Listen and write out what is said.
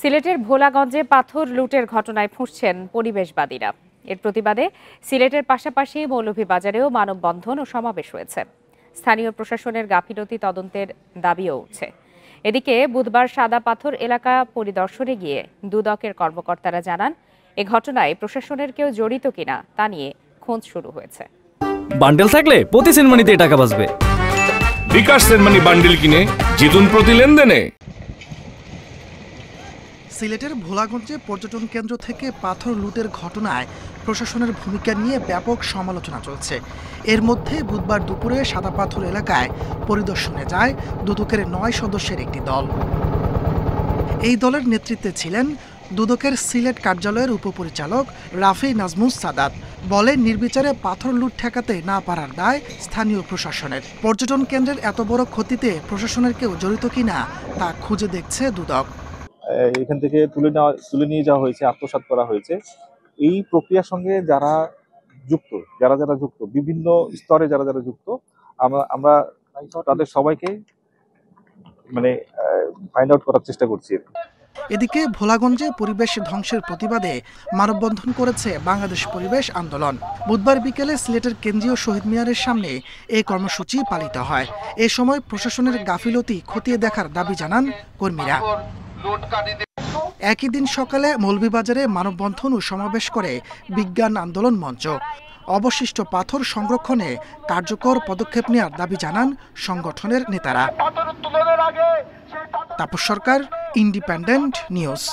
সিলেটের ভোলাগঞ্জে পাথর লুটের ঘটনায় ফুঁসছেন পরিবেশবাদীরা। এর প্রতিবাদে সিলেটের পাশাপাশি মৌলভীবাজারেও মানববন্ধন ও সমাবেশ হয়েছে। স্থানীয় প্রশাসনের গাফিলতি তদন্তের দাবিও উঠছে। এদিকে বুধবার সাদা পাথর এলাকা পরিদর্শনে গিয়ে দুদকের কর্মকর্তারা জানান, এ ঘটনায় প্রশাসনের কেউ জড়িত কিনা তা নিয়ে খোঁজ শুরু হয়েছে। বান্ডেল থাকলে প্রতি সেনমানিতে টাকা বাঁচবে। বিকাশ সেনমানি বান্ডেল কিনে জিতুন প্রতি লেনদেনে। সিলেটের ভোলাগঞ্জে পর্যটন কেন্দ্র থেকে পাথর লুটের ঘটনায় প্রশাসনের ভূমিকা নিয়ে ব্যাপক সমালোচনা চলছে। এর মধ্যে বুধবার দুপুরে সাদা পাথর এলাকায় পরিদর্শনে যায় দুদকের ৯ সদস্যের একটি দল। এই দলের নেতৃত্বে ছিলেন দুদকের সিলেট কার্যালয়ের উপপরিচালক রাফি নাজমুস সাদাত। বলে, নির্বিচারে পাথর লুট ঠেকাতে না পারার দায় স্থানীয় প্রশাসনের। পর্যটন কেন্দ্রের এত বড় ক্ষতিতে প্রশাসনের কেউ জড়িত কিনা তা খুঁজে দেখছে দুদক। এখান থেকে তুলে নিয়ে যাওয়া হয়েছে, আত্মসাৎ করা হয়েছে। এই প্রক্রিয়ার সঙ্গে যারা যুক্ত বিভিন্ন স্তরে যারা যুক্ত, আমরা তাদের সবাইকে ফাইন্ড আউট করার চেষ্টা করছি। এদিকে ভোলাগঞ্জে পরিবেশ ধ্বংসের প্রতিবাদে মানববন্ধন করেছে বাংলাদেশ পরিবেশ আন্দোলন। বুধবার বিকেলে সিলেটের কেন্দ্রীয় শহীদ মিনারের সামনে এই কর্মসূচি পালিত হয়। এ সময় প্রশাসনের গাফিলতি খতিয়ে দেখার দাবি জানান কর্মীরা। একই দিন সকালে মৌলভীবাজারে মানববন্ধন ও সমাবেশ করে বিজ্ঞান আন্দোলন মঞ্চ। অবশিষ্ট পাথর সংরক্ষণে কার্যকর পদক্ষেপ নেওয়ার দাবি জানান সংগঠনের নেতারা। তাপস সরকার, ইন্ডিপেন্ডেন্ট নিউজ।